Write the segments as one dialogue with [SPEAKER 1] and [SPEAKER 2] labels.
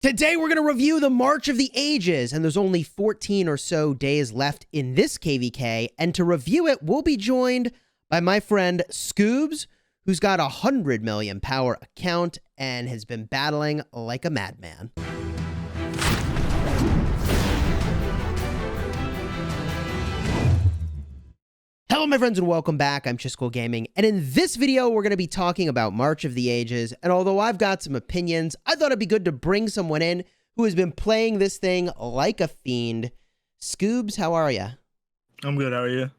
[SPEAKER 1] Today we're going to review the March of the Ages, and there's only 14 or so days left in this KvK, and to review it, we'll be joined by my friend Scoobs, who's got a 100 million power account and has been battling like a madman. Hello my friends and welcome back. I'm Chisgule Gaming, and in this video we're going to be talking about March of the Ages, and although I've got some opinions, I thought it'd be good to bring someone in who has been playing this thing like a fiend. Scoobs, how are you?
[SPEAKER 2] I'm good, how are you?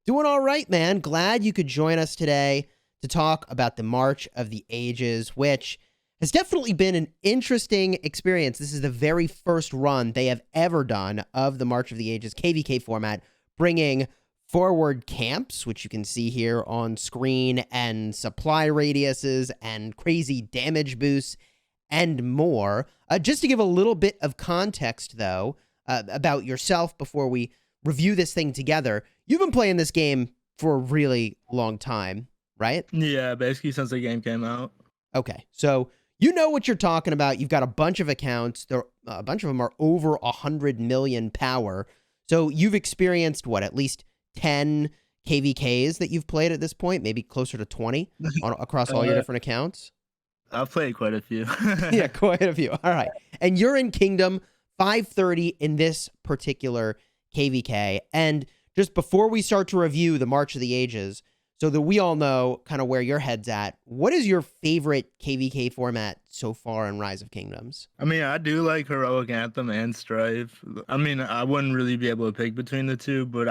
[SPEAKER 1] Doing all right, man. Glad you could join us today to talk about the March of the Ages, which has definitely been an interesting experience. This is the very first run they have ever done of the March of the Ages KvK format, bringing forward camps, which you can see here on screen, and supply radiuses and crazy damage boosts and more. Just to give a little bit of context, though, about yourself before we review this thing together, you've been playing this game for a really long time, right?
[SPEAKER 2] Yeah, basically since the game came out.
[SPEAKER 1] Okay, so you know what you're talking about. You've got a bunch of accounts. A bunch of them are over 100 million power. So you've experienced, what, at least 10 KvKs that you've played at this point, maybe closer to 20 across all your different accounts?
[SPEAKER 2] I've played quite a few.
[SPEAKER 1] Yeah, quite a few. All right. And you're in Kingdom 530 in this particular KvK. And just before we start to review the March of the Ages, so that we all know kind of where your head's at, what is your favorite KvK format so far in Rise of Kingdoms?
[SPEAKER 2] I mean, I do like Heroic Anthem and Strife. I mean, I wouldn't really be able to pick between the two, but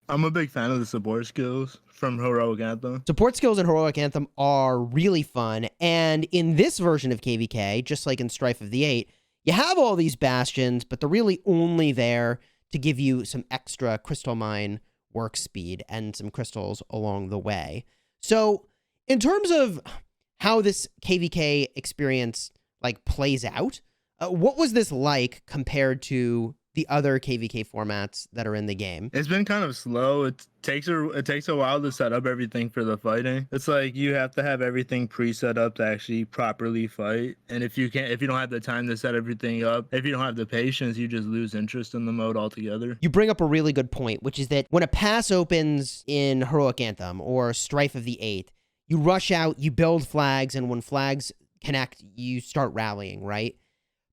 [SPEAKER 2] I'm a big fan of the support skills from Heroic Anthem.
[SPEAKER 1] Support skills in Heroic Anthem are really fun, and in this version of KvK, just like in Strife of the Eight, you have all these bastions, but they're really only there to give you some extra crystal mine work speed and some crystals along the way. So in terms of how this KvK experience plays out, what was this like compared to the other KvK formats that are in the game?
[SPEAKER 2] It's been kind of slow. It takes a while to set up everything for the fighting. It's like you have to have everything pre-set up to actually properly fight. And if you don't have the time to set everything up, if you don't have the patience, you just lose interest in the mode altogether.
[SPEAKER 1] You bring up a really good point, which is that when a pass opens in Heroic Anthem or Strife of the Eighth, you rush out, you build flags, and when flags connect, you start rallying, right?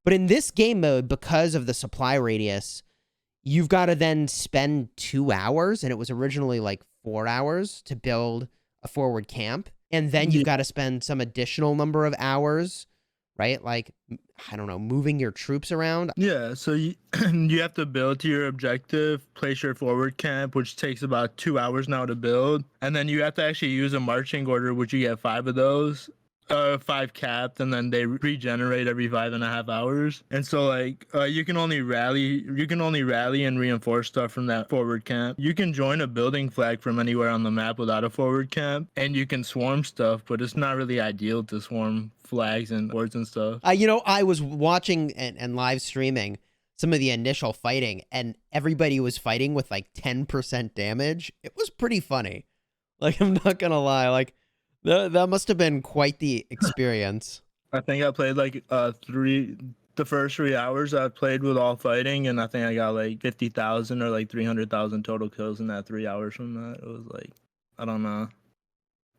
[SPEAKER 1] But in this game mode, because of the supply radius, you've got to then spend 2 hours, and it was originally like 4 hours to build a forward camp. And then you've got to spend some additional number of hours, right? Like, I don't know, moving your troops around.
[SPEAKER 2] Yeah, so you have to build to your objective, place your forward camp, which takes about 2 hours now to build. And then you have to actually use a marching order, which you get 5 of those. 5 capped, and then they regenerate every 5.5 hours. And so you can only rally and reinforce stuff from that forward camp. You can join a building flag from anywhere on the map without a forward camp, and you can swarm stuff, but it's not really ideal to swarm flags and boards and stuff.
[SPEAKER 1] I was watching and live streaming some of the initial fighting, and everybody was fighting with like 10% damage. It was pretty funny. Like, I'm not gonna lie, that must have been quite the experience.
[SPEAKER 2] I think I played the first 3 hours I played with all fighting, and I think I got like 50,000 or like 300,000 total kills in that 3 hours from that. It was like, I don't know,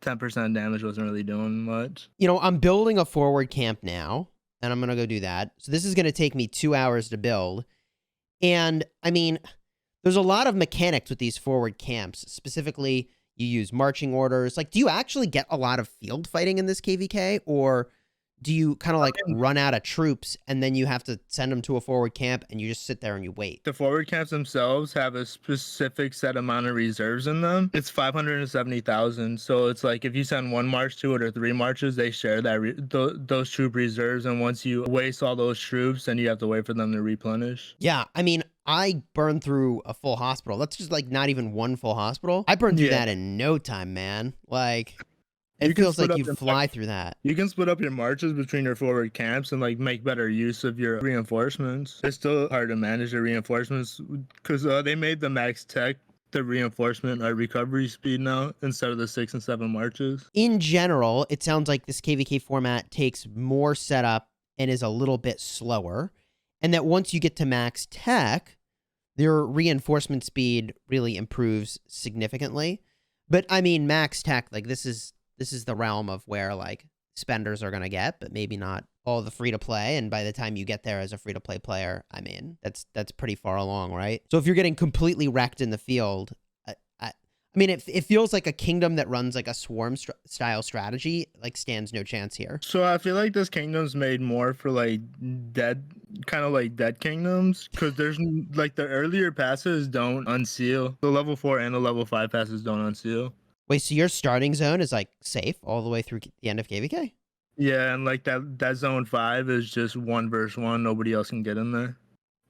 [SPEAKER 2] 10% damage wasn't really doing much.
[SPEAKER 1] I'm building a forward camp now, and I'm going to go do that. So this is going to take me 2 hours to build. And I mean, there's a lot of mechanics with these forward camps. Specifically, you use marching orders. Do you actually get a lot of field fighting in this KvK, or do you kind of run out of troops and then you have to send them to a forward camp and you just sit there and you wait?
[SPEAKER 2] The forward camps themselves have a specific set amount of reserves in them. It's 570,000. So it's like if you send 1 march to it or 3 marches, they share those troop reserves. And once you waste all those troops, then you have to wait for them to replenish.
[SPEAKER 1] Yeah, I mean, I burned through a full hospital. That's just not even 1 full hospital. I burned through that in no time, man. It feels like you fly through that.
[SPEAKER 2] You can split up your marches between your forward camps and make better use of your reinforcements. It's still hard to manage the reinforcements because they made the max tech the reinforcement recovery speed now instead of the 6 and 7 marches.
[SPEAKER 1] In general, it sounds like this KvK format takes more setup and is a little bit slower. And that once you get to max tech, their reinforcement speed really improves significantly. But I mean, max tech, like this is the realm of where like spenders are going to get, but maybe not all the free to play. And by the time you get there as a free to play player, I mean, that's pretty far along, right? So if you're getting completely wrecked in the field, I mean, it feels like a kingdom that runs like a swarm style strategy, like stands no chance here.
[SPEAKER 2] So I feel like this kingdom's made more for like dead kingdoms, because there's like the earlier passes don't unseal. The level 4 and the level 5 passes don't unseal.
[SPEAKER 1] Wait, so your starting zone is like safe all the way through the end of KvK?
[SPEAKER 2] Yeah, and like that zone 5 is just 1 versus 1. Nobody else can get in there.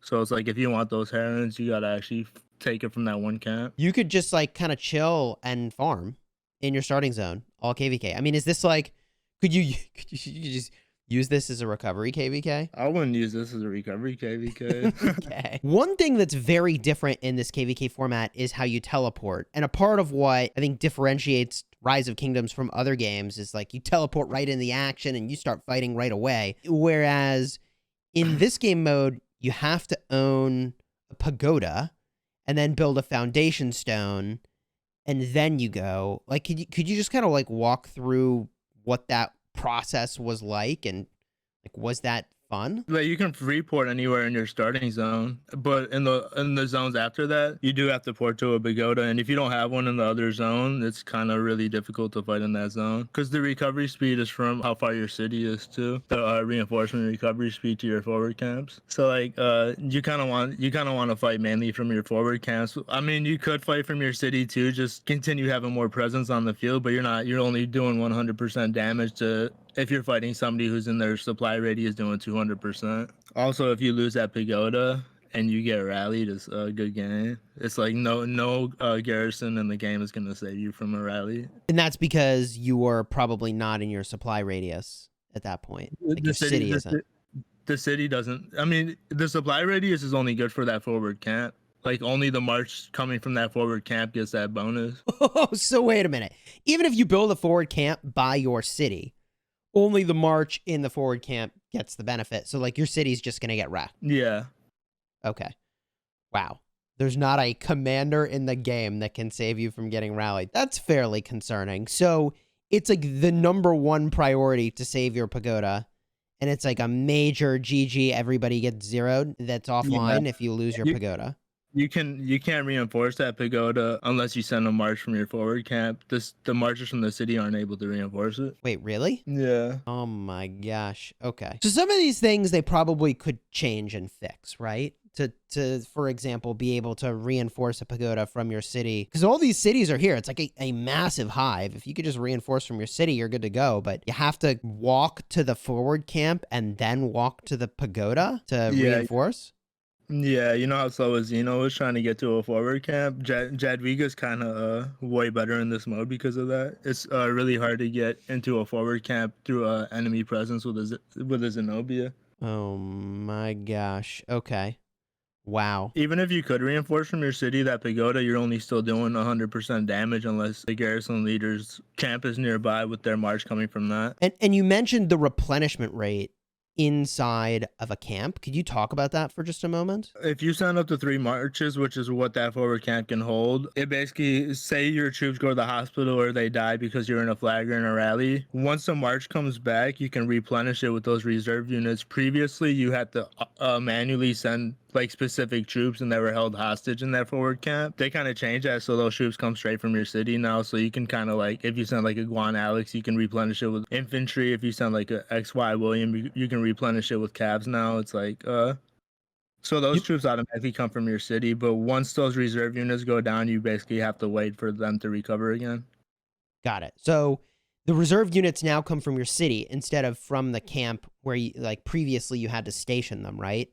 [SPEAKER 2] So it's like if you want those herons, you gotta actually take it from that one camp.
[SPEAKER 1] You could just like kind of chill and farm in your starting zone, all KvK. I mean, is this like, could you just use this as a recovery KvK?
[SPEAKER 2] I wouldn't use this as a recovery KvK.
[SPEAKER 1] Okay. One thing that's very different in this KvK format is how you teleport. And a part of what I think differentiates Rise of Kingdoms from other games is like you teleport right in the action and you start fighting right away. Whereas in this game mode, you have to own a pagoda and then build a foundation stone, and then you go. Like, could you just kind of like walk through what that process was like, and like was that fun?
[SPEAKER 2] Like you can free port anywhere in your starting zone, but in the zones after that, you do have to port to a pagoda, and if you don't have one in the other zone, it's kind of really difficult to fight in that zone because the recovery speed is from how far your city is to the reinforcement recovery speed to your forward camps. So like you kind of want to fight mainly from your forward camps. I mean, you could fight from your city too, just continue having more presence on the field, but you're only doing 100% damage to if you're fighting somebody who's in their supply radius doing 200%. Also, if you lose that pagoda and you get rallied, it's a good game. It's like no garrison in the game is going to save you from a rally.
[SPEAKER 1] And that's because you were probably not in your supply radius at that point. Like your city isn't.
[SPEAKER 2] The city doesn't. I mean, the supply radius is only good for that forward camp. Like only the march coming from that forward camp gets that bonus.
[SPEAKER 1] Oh, so wait a minute. Even if you build a forward camp by your city, only the march in the forward camp gets the benefit. So, like, your city's just going to get wrecked.
[SPEAKER 2] Yeah.
[SPEAKER 1] Okay. Wow. There's not a commander in the game that can save you from getting rallied. That's fairly concerning. So, it's like the #1 priority to save your pagoda. And it's like a major GG, everybody gets zeroed. That's offline if you lose your pagoda.
[SPEAKER 2] You can't reinforce that pagoda unless you send a march from your forward camp. The marchers from the city aren't able to reinforce it.
[SPEAKER 1] Wait, really?
[SPEAKER 2] Yeah.
[SPEAKER 1] Oh my gosh. Okay. So some of these things they probably could change and fix, right? To for example, be able to reinforce a pagoda from your city. Because all these cities are here. It's like a massive hive. If you could just reinforce from your city, you're good to go. But you have to walk to the forward camp and then walk to the pagoda to reinforce?
[SPEAKER 2] Yeah, you know how slow Xeno was trying to get to a forward camp? Jadwiga's kind of way better in this mode because of that. It's really hard to get into a forward camp through enemy presence with a Zenobia.
[SPEAKER 1] Oh my gosh. Okay. Wow.
[SPEAKER 2] Even if you could reinforce from your city that pagoda, you're only still doing 100% damage unless the garrison leader's camp is nearby with their march coming from that.
[SPEAKER 1] And you mentioned the replenishment rate inside of a camp. Could you talk about that for just a moment?
[SPEAKER 2] If you send up to 3 marches, which is what that forward camp can hold, it basically, say your troops go to the hospital or they die because you're in a flag or in a rally. Once the march comes back, you can replenish it with those reserve units. Previously, you had to manually send like specific troops and they were held hostage in that forward camp. They kind of changed that so those troops come straight from your city now. So you can kind of like, if you send like a Guan Alex, you can replenish it with infantry. If you send like a XY William, you can replenish it with cabs now. It's like, so those troops automatically come from your city. But once those reserve units go down, you basically have to wait for them to recover again.
[SPEAKER 1] Got it. So the reserve units now come from your city instead of from the camp where you like previously you had to station them, right?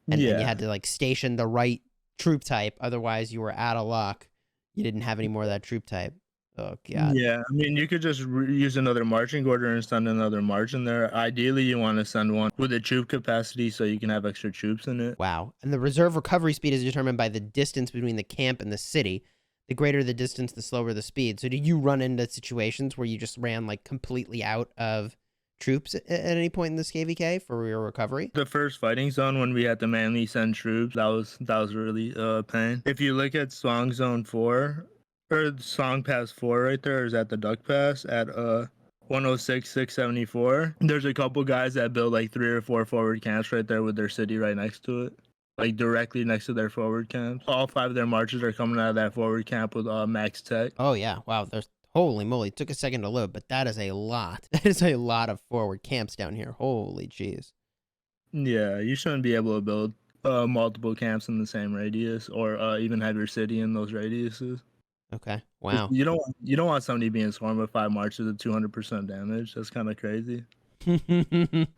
[SPEAKER 1] And then you had to like station the right troop type. Otherwise, you were out of luck. You didn't have any more of that troop type. Oh, God.
[SPEAKER 2] Yeah, I mean, you could just use another marching order and send another march in there. Ideally, you want to send one with a troop capacity so you can have extra troops in it.
[SPEAKER 1] Wow. And the reserve recovery speed is determined by the distance between the camp and the city. The greater the distance, the slower the speed. So did you run into situations where you just ran like completely out of troops at any point in this KvK for your recovery?
[SPEAKER 2] The first fighting zone when we had to manually send troops, that was really pain. If you look at Song Zone 4 or Song Pass 4 right there, is at the Duck Pass at 106 674. There's a couple guys that build like 3 or 4 forward camps right there with their city right next to it. Like directly next to their forward camps. All 5 of their marches are coming out of that forward camp with max tech.
[SPEAKER 1] Oh yeah, wow. There's holy moly. It took a second to load, but that is a lot. That is a lot of forward camps down here. Holy jeez.
[SPEAKER 2] Yeah, you shouldn't be able to build multiple camps in the same radius, or even have your city in those radiuses.
[SPEAKER 1] Okay. Wow.
[SPEAKER 2] You don't want somebody being swarmed with 5 marches at 200% damage. That's kind of crazy.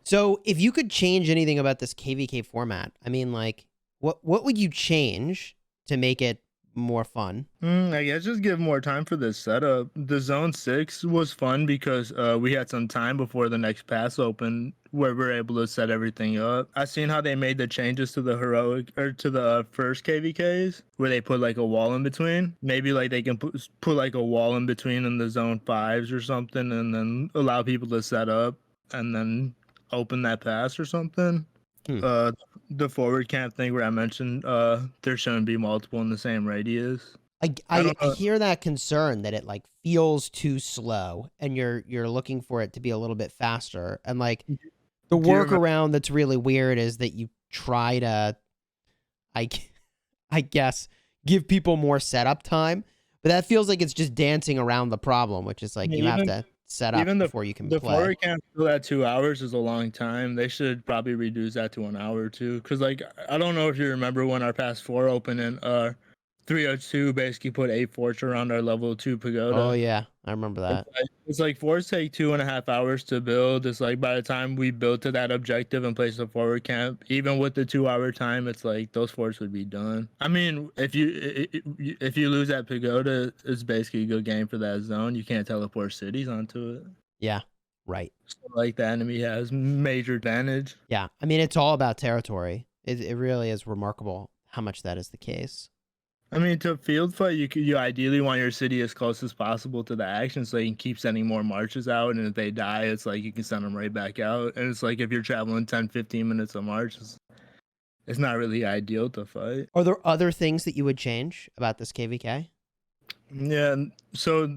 [SPEAKER 1] So if you could change anything about this KvK format, I mean, like, what would you change to make it more fun?
[SPEAKER 2] I guess just give more time for this setup. The Zone 6 was fun because we had some time before the next pass opened where we're able to set everything up. I seen how they made the changes to the heroic or to the first KvKs where they put like a wall in between. Maybe like they can put like a wall in between in the Zone 5s or something, and then allow people to set up and then open that pass or something. The forward camp thing where I mentioned there shouldn't be multiple in the same radius.
[SPEAKER 1] I hear that concern that it like feels too slow and you're looking for it to be a little bit faster. And like the workaround that's really weird is that you try to I guess give people more setup time, but that feels like it's just dancing around the problem, which is like you have to set up before you can play.
[SPEAKER 2] The forward camp still at 2 hours is a long time. They should probably reduce that to 1 hour or two. Cause like I don't know if you remember when our Pass 4 opened and 302 basically put 8 forts around our level 2 pagoda.
[SPEAKER 1] Oh yeah, I remember that.
[SPEAKER 2] It's like forts take 2.5 hours to build. It's like by the time we build to that objective and place a forward camp, even with the 2 hour time, it's like those forts would be done. I mean, if you lose that pagoda, it's basically a good game for that zone. You can't teleport cities onto it.
[SPEAKER 1] Yeah, right.
[SPEAKER 2] So like the enemy has major advantage.
[SPEAKER 1] Yeah, I mean it's all about territory. It really is remarkable how much that is the case.
[SPEAKER 2] I mean, to field fight, you ideally want your city as close as possible to the action so you can keep sending more marches out. And if they die, it's like you can send them right back out. And it's like if you're traveling 10, 15 minutes a march, it's not really ideal to fight.
[SPEAKER 1] Are there other things that you would change about this KvK?
[SPEAKER 2] Yeah, so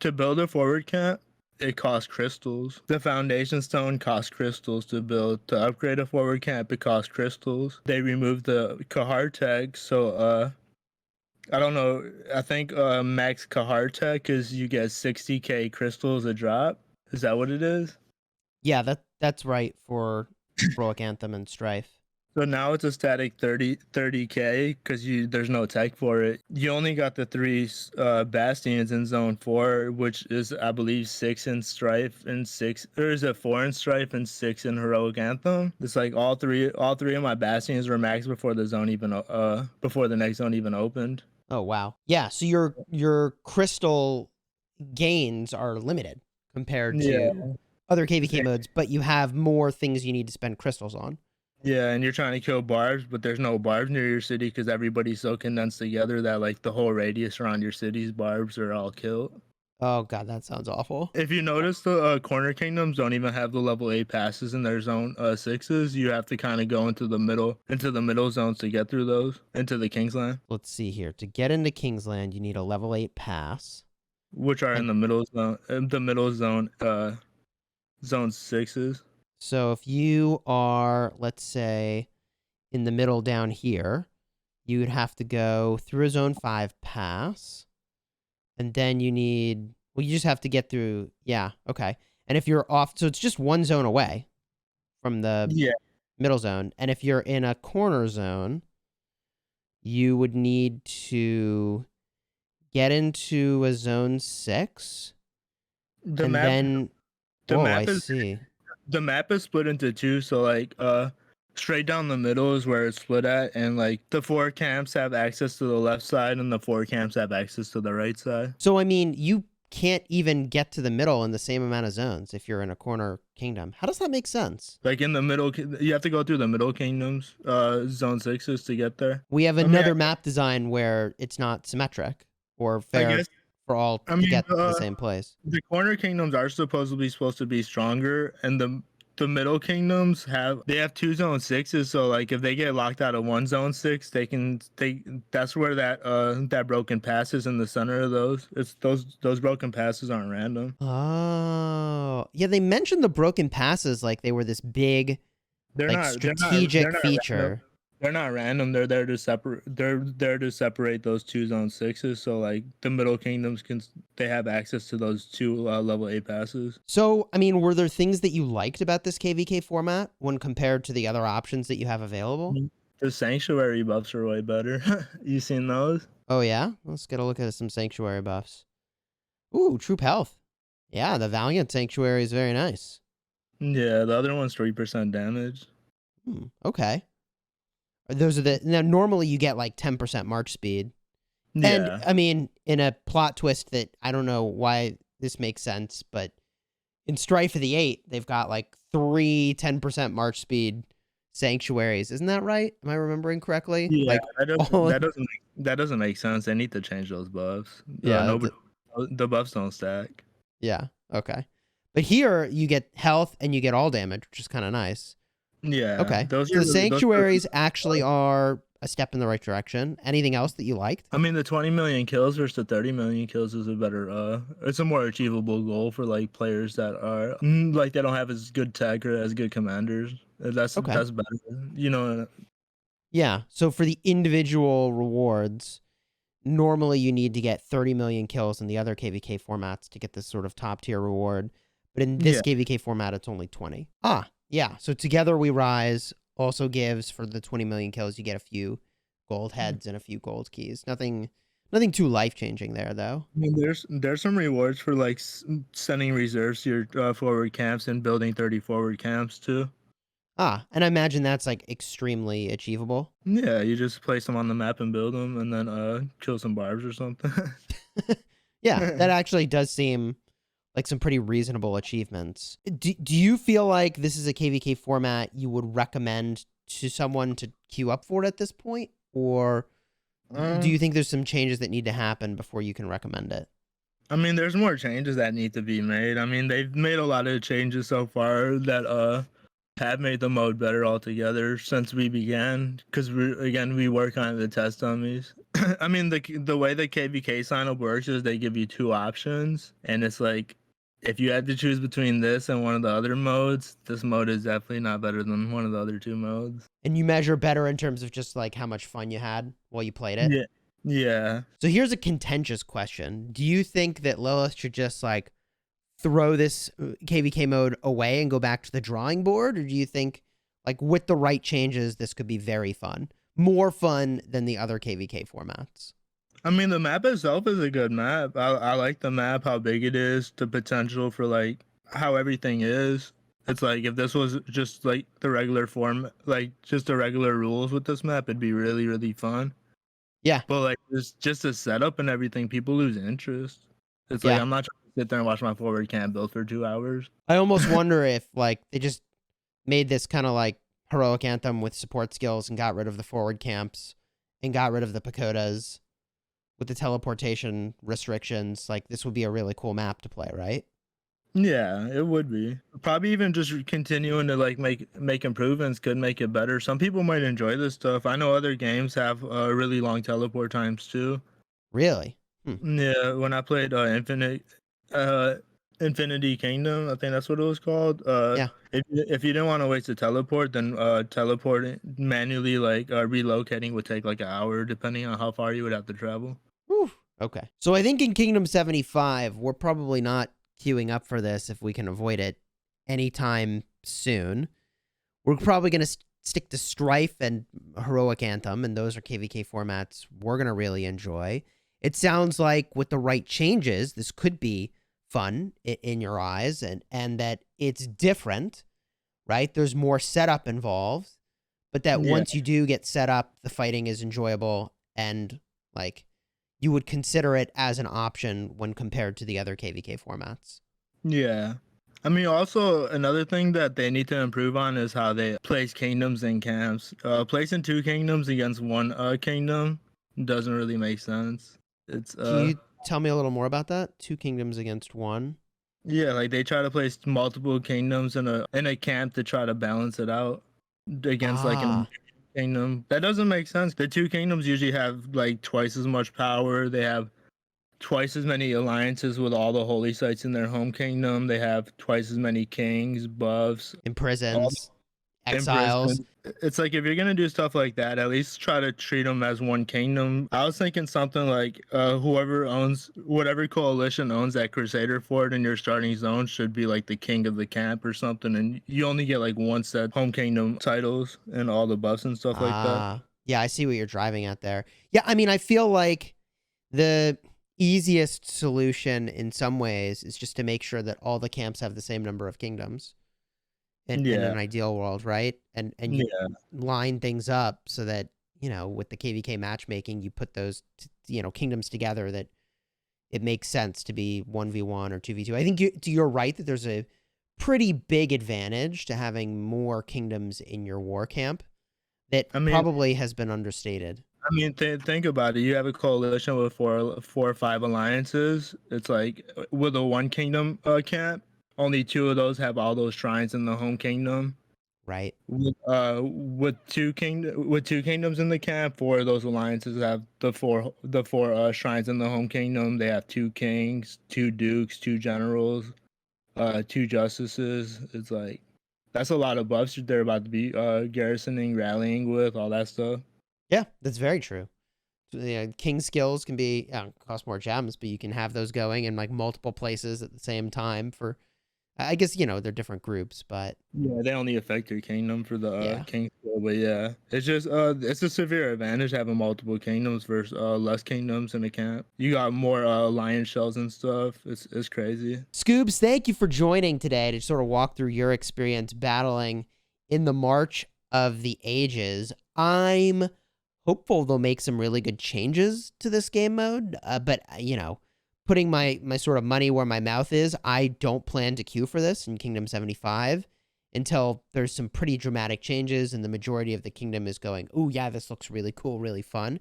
[SPEAKER 2] to build a forward camp, it costs crystals. The foundation stone costs crystals to build. To upgrade a forward camp, it costs crystals. They removed the Kahar tag, so I don't know. I think max Kahar tech is you get 60k crystals a drop. Is that what it is?
[SPEAKER 1] Yeah, that's right for Heroic Anthem and Strife.
[SPEAKER 2] So now it's a static 30k because there's no tech for it. You only got the 3 bastions in Zone 4, which is I believe 6 in Strife and 6, or is it 4 in Strife and 6 in Heroic Anthem? It's like all three of my bastions were maxed before the next zone even opened.
[SPEAKER 1] Oh wow. Yeah, so your crystal gains are limited compared to other KvK modes, but you have more things you need to spend crystals on.
[SPEAKER 2] Yeah, and you're trying to kill barbs, but there's no barbs near your city because everybody's so condensed together that like the whole radius around your city's barbs are all killed.
[SPEAKER 1] Oh god, that sounds awful.
[SPEAKER 2] If you notice, the corner kingdoms don't even have the level 8 passes in their zone 6s. You have to kind of go into the middle zones to get through those into the Kingsland.
[SPEAKER 1] Let's see here. To get into Kingsland, you need a level 8 pass,
[SPEAKER 2] which are in the middle zone. Zone 6s.
[SPEAKER 1] So if you are, let's say, in the middle down here, you would have to go through a Zone 5 pass. And then you just have to get through, yeah, okay. And if you're off, so it's just one zone away from the middle zone. And if you're in a corner zone, you would need to get into a Zone 6. The
[SPEAKER 2] map is split into 2, so like straight down the middle is where it's split at, and like the 4 camps have access to the left side and the 4 camps have access to the right side.
[SPEAKER 1] So I mean, you can't even get to the middle in the same amount of zones if you're in a corner kingdom. How does that make sense?
[SPEAKER 2] Like in the middle, you have to go through the middle kingdoms, Zone 6s to get there.
[SPEAKER 1] We have another map design where it's not symmetric or fair for all
[SPEAKER 2] I
[SPEAKER 1] to
[SPEAKER 2] mean,
[SPEAKER 1] get to the same place.
[SPEAKER 2] the corner kingdoms are supposed to be stronger, and the middle kingdoms have 2 zone 6s. So like if they get locked out of 1 zone 6, they that's where that broken pass is in the center of those. It's those broken passes aren't random.
[SPEAKER 1] Oh, yeah. They mentioned the broken passes like they were this big,
[SPEAKER 2] They're
[SPEAKER 1] like
[SPEAKER 2] not they're not they're
[SPEAKER 1] strategic
[SPEAKER 2] not random.
[SPEAKER 1] feature.
[SPEAKER 2] They're not random. They're there to separate those 2 zone 6s. So like the middle kingdoms they have access to those 2 level 8 passes.
[SPEAKER 1] So, I mean, were there things that you liked about this KvK format when compared to the other options that you have available?
[SPEAKER 2] The sanctuary buffs are way better. You seen those?
[SPEAKER 1] Oh, yeah? Let's get a look at some sanctuary buffs. Ooh, troop health. Yeah, the Valiant Sanctuary is very nice.
[SPEAKER 2] Yeah, the other one's 3% damage.
[SPEAKER 1] Okay. Those are now normally you get like 10% march speed. And
[SPEAKER 2] Yeah.
[SPEAKER 1] I mean, in a plot twist that I don't know why this makes sense, but in Strife of the Eight, they've got like 10% march speed sanctuaries. Isn't that right? Am I remembering correctly?
[SPEAKER 2] Yeah,
[SPEAKER 1] Like,
[SPEAKER 2] that doesn't
[SPEAKER 1] all,
[SPEAKER 2] that doesn't make sense. They need to change those buffs.
[SPEAKER 1] yeah,
[SPEAKER 2] Nobody the buffs don't stack.
[SPEAKER 1] yeah, okay. But here you get health and you get all damage, which is kind of nice.
[SPEAKER 2] Yeah,
[SPEAKER 1] Okay. So the
[SPEAKER 2] those are really
[SPEAKER 1] sanctuaries actually are a step in the right direction. Anything else that you liked?
[SPEAKER 2] I mean, the 20 million kills versus the 30 million kills is a better it's a more achievable goal for like players that are like they don't have as good tech or as good commanders. That's
[SPEAKER 1] Okay.
[SPEAKER 2] better. You know,
[SPEAKER 1] Yeah. So for the individual rewards, normally you need to get 30 million kills in the other KvK formats to get this sort of top tier reward. But in this
[SPEAKER 2] yeah.
[SPEAKER 1] KvK format, it's only 20. Ah, yeah. So Together We Rise also gives for the 20 million kills, you get a few gold heads and a few gold keys. Nothing too life changing there, though.
[SPEAKER 2] I mean, there's some rewards for like sending reserves to your forward camps and building 30 forward camps too.
[SPEAKER 1] Ah, and I imagine that's like extremely achievable.
[SPEAKER 2] Yeah, you just place them on the map and build them, and then kill some barbs or something.
[SPEAKER 1] Yeah, that actually does seem like some pretty reasonable achievements. Do you feel like this is a KvK format you would recommend to someone to queue up for it at this point? Or do you think there's some changes that need to happen before you can recommend it?
[SPEAKER 2] I mean, there's more changes that need to be made. I mean, they've made a lot of changes so far that have made the mode better altogether since we began. Because we work on the test dummies. I mean, the way the KvK sign up works is they give you 2 options, and it's like if you had to choose between this and one of the other modes, this mode is definitely not better than one of the other 2 modes.
[SPEAKER 1] And you measure better in terms of just like how much fun you had while you played it?
[SPEAKER 2] Yeah. Yeah.
[SPEAKER 1] So here's a contentious question. Do you think that Lilith should just like throw this KvK mode away and go back to the drawing board? Or do you think like with the right changes, this could be very fun? More fun than the other KvK formats?
[SPEAKER 2] I mean, the map itself is a good map. I like the map, how big it is, the potential for like how everything is. It's like if this was just like the regular form, like just the regular rules with this map, it'd be really, really fun.
[SPEAKER 1] Yeah.
[SPEAKER 2] But like it's just the setup and everything, people lose interest. It's like
[SPEAKER 1] Yeah.
[SPEAKER 2] I'm not trying to sit there and watch my forward camp build for 2 hours.
[SPEAKER 1] I almost wonder if like they just made this kind of like heroic anthem with support skills and got rid of the forward camps and got rid of the pagodas with the teleportation restrictions. Like this would be a really cool map to play, right?
[SPEAKER 2] Yeah, it would be. Probably even just continuing to like make improvements could make it better. Some people might enjoy this stuff. I know other games have really long teleport times too.
[SPEAKER 1] Really?
[SPEAKER 2] Yeah, when I played uh Infinity Kingdom, I think that's what it was called.
[SPEAKER 1] Yeah.
[SPEAKER 2] If you didn't want to waste a teleport, then teleporting manually like relocating would take like an hour depending on how far you would have to travel.
[SPEAKER 1] Whew. Okay. So I think in Kingdom 75, we're probably not queuing up for this if we can avoid it anytime soon. We're probably going to stick to Strife and Heroic Anthem, and those are KvK formats we're going to really enjoy. It sounds like with the right changes, this could be fun in your eyes, and that it's different, right? There's more setup involved, but that
[SPEAKER 2] Yeah.
[SPEAKER 1] once you do get set up, the fighting is enjoyable, and like you would consider it as an option when compared to the other KvK formats.
[SPEAKER 2] Yeah. I mean, also another thing that they need to improve on is how they place kingdoms in camps. Placing 2 kingdoms against one kingdom doesn't really make sense. It's
[SPEAKER 1] Can you tell me a little more about that? 2 kingdoms against 1.
[SPEAKER 2] Yeah, like they try to place multiple kingdoms in a camp to try to balance it out against like an
[SPEAKER 1] Ah,
[SPEAKER 2] kingdom. That doesn't make sense. The 2 kingdoms usually have like twice as much power. They have twice as many alliances with all the holy sites in their home kingdom. They have twice as many kings, buffs, all
[SPEAKER 1] imprisons,
[SPEAKER 2] in
[SPEAKER 1] exiles.
[SPEAKER 2] prison. It's like if you're gonna do stuff like that, at least try to treat them as one kingdom. I was thinking something like whoever owns whatever coalition owns that Crusader fort in your starting zone should be like the king of the camp or something, and you only get like one set home kingdom titles and all the buffs and stuff like that.
[SPEAKER 1] Ah, yeah, I see what you're driving at there. Yeah, I mean, I feel like the easiest solution in some ways is just to make sure that all the camps have the same number of kingdoms in
[SPEAKER 2] Yeah,
[SPEAKER 1] an ideal world, right? And you
[SPEAKER 2] yeah,
[SPEAKER 1] line things up so that, with the KvK matchmaking, you put those kingdoms together that it makes sense to be 1v1 or 2v2. I think you're right that there's a pretty big advantage to having more kingdoms in your war camp that
[SPEAKER 2] I mean,
[SPEAKER 1] probably has been understated.
[SPEAKER 2] think about it. You have a coalition with four or five alliances. It's like with a one kingdom camp, only two of those have all those shrines in the home kingdom.
[SPEAKER 1] Right.
[SPEAKER 2] With two kingdoms in the camp, four of those alliances have the four shrines in the home kingdom. They have two kings, two dukes, two generals, two justices. It's like that's a lot of buffs they're about to be garrisoning, rallying with, all that stuff.
[SPEAKER 1] Yeah, that's very true. So, king skills can be cost more gems, but you can have those going in like multiple places at the same time for. I guess they're different groups, but
[SPEAKER 2] Yeah, they only affect your kingdom for the
[SPEAKER 1] yeah.
[SPEAKER 2] king skill, but yeah, it's just it's a severe advantage having multiple kingdoms versus less kingdoms in the camp. You got more lion shells and stuff. It's crazy.
[SPEAKER 1] Scoobs, thank you for joining today to sort of walk through your experience battling in the March of the Ages. I'm hopeful they'll make some really good changes to this game mode, but putting my sort of money where my mouth is, I don't plan to queue for this in Kingdom 75 until there's some pretty dramatic changes and the majority of the kingdom is going, "Ooh, yeah, this looks really cool, really fun."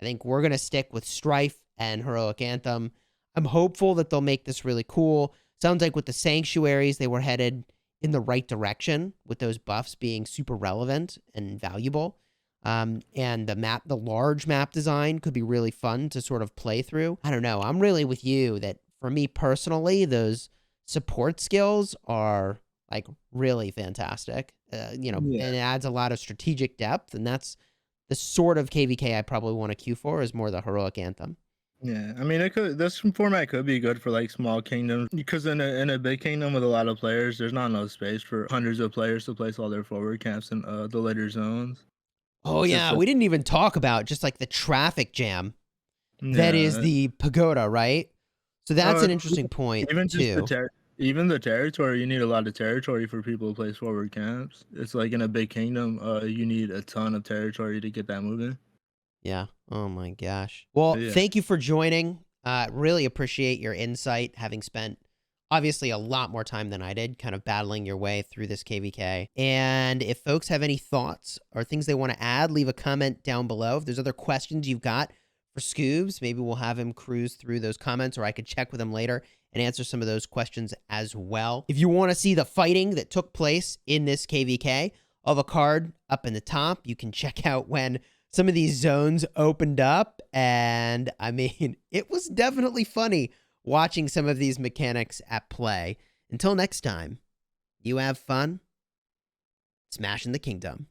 [SPEAKER 1] I think we're going to stick with Strife and Heroic Anthem. I'm hopeful that they'll make this really cool. Sounds like with the sanctuaries, they were headed in the right direction with those buffs being super relevant and valuable. And the large map design could be really fun to sort of play through. I don't know. I'm really with you that for me personally, those support skills are like really fantastic. And
[SPEAKER 2] Yeah.
[SPEAKER 1] it adds a lot of strategic depth, and that's the sort of KvK I probably want to queue for is more the Heroic Anthem.
[SPEAKER 2] Yeah, I mean, it could. This format could be good for like small kingdoms because in a big kingdom with a lot of players, there's not enough space for hundreds of players to place all their forward camps in the later zones.
[SPEAKER 1] Oh
[SPEAKER 2] It's
[SPEAKER 1] yeah, we didn't even talk about just like the traffic jam that is
[SPEAKER 2] yeah.
[SPEAKER 1] the pagoda, right? So that's
[SPEAKER 2] Oh,
[SPEAKER 1] an interesting point
[SPEAKER 2] even just
[SPEAKER 1] too.
[SPEAKER 2] even the territory, you need a lot of territory for people to place forward camps. It's like in a big kingdom, you need a ton of territory to get that moving.
[SPEAKER 1] Yeah. Oh my gosh. Well,
[SPEAKER 2] But yeah,
[SPEAKER 1] thank you for joining. Really appreciate your insight, having spent obviously a lot more time than I did, kind of battling your way through this KvK. And if folks have any thoughts or things they want to add, leave a comment down below. If there's other questions you've got for Scoobs, maybe we'll have him cruise through those comments, or I could check with him later and answer some of those questions as well. If you want to see the fighting that took place in this KvK, I'll have a card up in the top. You can check out when some of these zones opened up, and I mean, it was definitely funny watching some of these mechanics at play. Until next time, you have fun smashing the kingdom.